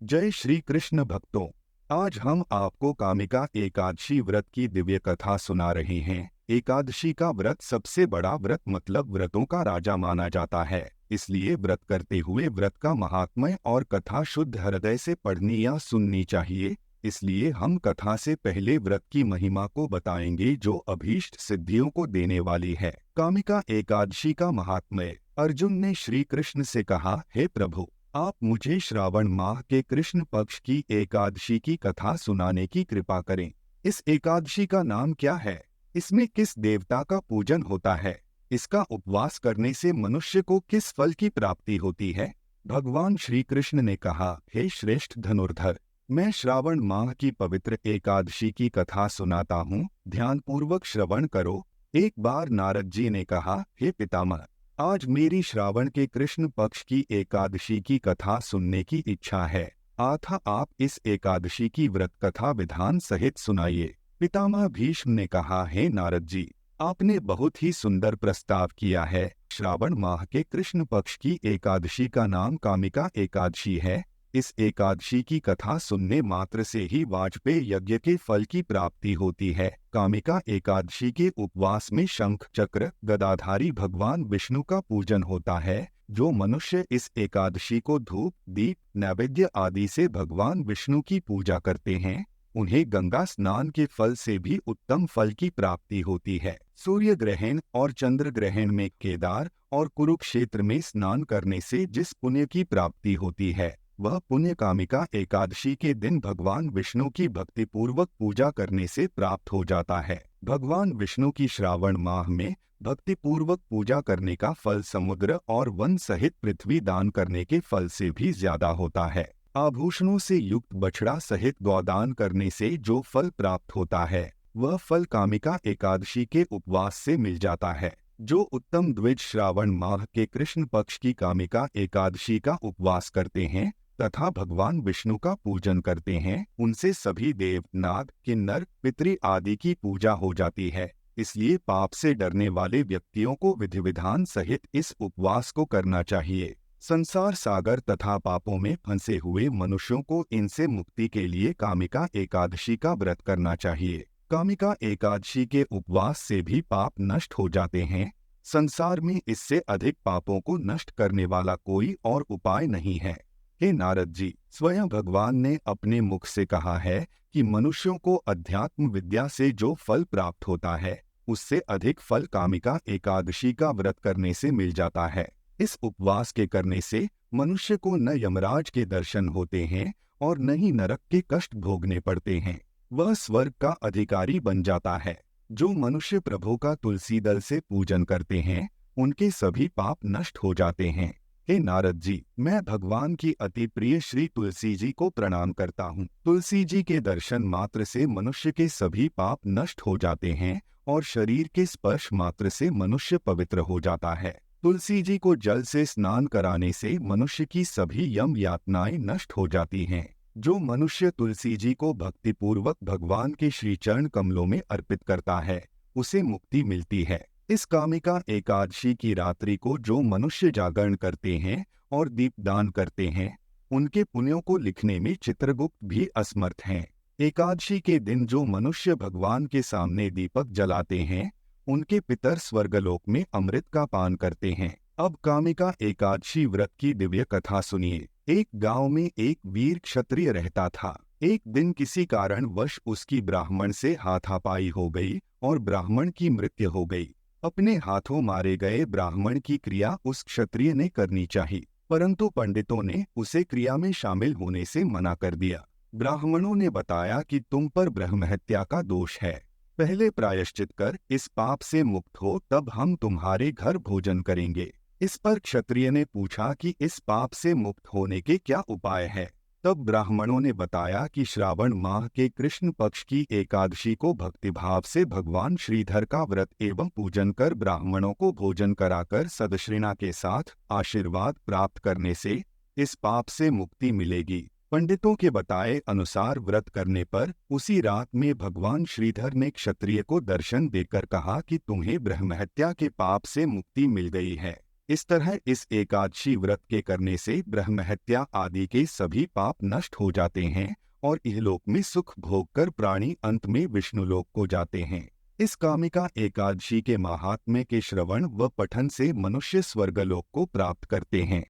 जय श्री कृष्ण भक्तों। आज हम आपको कामिका एकादशी व्रत की दिव्य कथा सुना रहे हैं। एकादशी का व्रत सबसे बड़ा व्रत मतलब व्रतों का राजा माना जाता है। इसलिए व्रत करते हुए व्रत का महात्म्य और कथा शुद्ध हृदय से पढ़नी या सुननी चाहिए। इसलिए हम कथा से पहले व्रत की महिमा को बताएंगे जो अभीष्ट सिद्धियों को देने वाली है। कामिका एकादशी का महात्म्य। अर्जुन ने श्री कृष्ण से कहा, हे प्रभु, आप मुझे श्रावण माह के कृष्ण पक्ष की एकादशी की कथा सुनाने की कृपा करें। इस एकादशी का नाम क्या है? इसमें किस देवता का पूजन होता है? इसका उपवास करने से मनुष्य को किस फल की प्राप्ति होती है? भगवान श्री कृष्ण ने कहा, हे श्रेष्ठ धनुर्धर, मैं श्रावण माह की पवित्र एकादशी की कथा सुनाता हूँ, ध्यानपूर्वक श्रवण करो। एक बार नारद जी ने कहा, हे पितामह, आज मेरी श्रावण के कृष्ण पक्ष की एकादशी की कथा सुनने की इच्छा है। अतः आप इस एकादशी की व्रत कथा विधान सहित सुनाइए। पितामह भीष्म ने कहा, हे नारद जी, आपने बहुत ही सुंदर प्रस्ताव किया है। श्रावण माह के कृष्ण पक्ष की एकादशी का नाम कामिका एकादशी है। इस एकादशी की कथा सुनने मात्र से ही वाजपेय यज्ञ के फल की प्राप्ति होती है। कामिका एकादशी के उपवास में शंख चक्र गदाधारी भगवान विष्णु का पूजन होता है। जो मनुष्य इस एकादशी को धूप दीप नैवेद्य आदि से भगवान विष्णु की पूजा करते हैं, उन्हें गंगा स्नान के फल से भी उत्तम फल की प्राप्ति होती है। सूर्य ग्रहण और चंद्र ग्रहण में केदार और कुरुक्षेत्र में स्नान करने से जिस पुण्य की प्राप्ति होती है, वह पुण्य कामिका एकादशी के दिन भगवान विष्णु की भक्तिपूर्वक पूजा करने से प्राप्त हो जाता है। भगवान विष्णु की श्रावण माह में भक्तिपूर्वक पूजा करने का फल समुद्र और वन सहित पृथ्वी दान करने के फल से भी ज्यादा होता है। आभूषणों से युक्त बछड़ा सहित गौदान करने से जो फल प्राप्त होता है, वह फल कामिका एकादशी के उपवास से मिल जाता है। जो उत्तम द्विज श्रावण माह के कृष्ण पक्ष की कामिका एकादशी का उपवास करते हैं तथा भगवान विष्णु का पूजन करते हैं, उनसे सभी देव नाग किन्नर पितृ आदि की पूजा हो जाती है। इसलिए पाप से डरने वाले व्यक्तियों को विधि विधान सहित इस उपवास को करना चाहिए। संसार सागर तथा पापों में फंसे हुए मनुष्यों को इनसे मुक्ति के लिए कामिका एकादशी का व्रत करना चाहिए। कामिका एकादशी के उपवास से भी पाप नष्ट हो जाते हैं। संसार में इससे अधिक पापों को नष्ट करने वाला कोई और उपाय नहीं है। हे नारद जी, स्वयं भगवान ने अपने मुख से कहा है कि मनुष्यों को अध्यात्म विद्या से जो फल प्राप्त होता है, उससे अधिक फल कामिका एकादशी का व्रत करने से मिल जाता है। इस उपवास के करने से मनुष्य को न यमराज के दर्शन होते हैं और न ही नरक के कष्ट भोगने पड़ते हैं। वह स्वर्ग का अधिकारी बन जाता है। जो मनुष्य प्रभु का तुलसी दल से पूजन करते हैं, उनके सभी पाप नष्ट हो जाते हैं। हे नारद जी, मैं भगवान की अति प्रिय श्री तुलसी जी को प्रणाम करता हूँ। तुलसी जी के दर्शन मात्र से मनुष्य के सभी पाप नष्ट हो जाते हैं और शरीर के स्पर्श मात्र से मनुष्य पवित्र हो जाता है। तुलसी जी को जल से स्नान कराने से मनुष्य की सभी यम यातनाएं नष्ट हो जाती हैं। जो मनुष्य तुलसी जी को भक्तिपूर्वक भगवान के श्री चरण कमलों में अर्पित करता है, उसे मुक्ति मिलती है। इस कामिका एकादशी की रात्रि को जो मनुष्य जागरण करते हैं और दीपदान करते हैं, उनके पुण्यों को लिखने में चित्रगुप्त भी असमर्थ हैं। एकादशी के दिन जो मनुष्य भगवान के सामने दीपक जलाते हैं, उनके पितर स्वर्गलोक में अमृत का पान करते हैं। अब कामिका एकादशी व्रत की दिव्य कथा सुनिए। एक गांव में एक वीर क्षत्रिय रहता था। एक दिन किसी कारणवश उसकी ब्राह्मण से हाथापाई हो गई और ब्राह्मण की मृत्यु हो गई। अपने हाथों मारे गए ब्राह्मण की क्रिया उस क्षत्रिय ने करनी चाहिए, परंतु पंडितों ने उसे क्रिया में शामिल होने से मना कर दिया। ब्राह्मणों ने बताया कि तुम पर ब्रह्महत्या का दोष है। पहले प्रायश्चित कर इस पाप से मुक्त हो, तब हम तुम्हारे घर भोजन करेंगे। इस पर क्षत्रिय ने पूछा कि इस पाप से मुक्त होने के क्या उपाय है। तब ब्राह्मणों ने बताया कि श्रावण माह के कृष्ण पक्ष की एकादशी को भक्तिभाव से भगवान श्रीधर का व्रत एवं पूजन कर ब्राह्मणों को भोजन कराकर सदश्रिणा के साथ आशीर्वाद प्राप्त करने से इस पाप से मुक्ति मिलेगी। पंडितों के बताए अनुसार व्रत करने पर उसी रात में भगवान श्रीधर ने क्षत्रिय को दर्शन देकर कहा कि तुम्हें ब्रह्महत्या के पाप से मुक्ति मिल गई है। इस तरह इस एकादशी व्रत के करने से ब्रह्म हत्या आदि के सभी पाप नष्ट हो जाते हैं और इहलोक में सुख भोग कर प्राणी अंत में विष्णुलोक को जाते हैं। इस कामिका एकादशी के महात्म्य के श्रवण व पठन से मनुष्य स्वर्गलोक को प्राप्त करते हैं।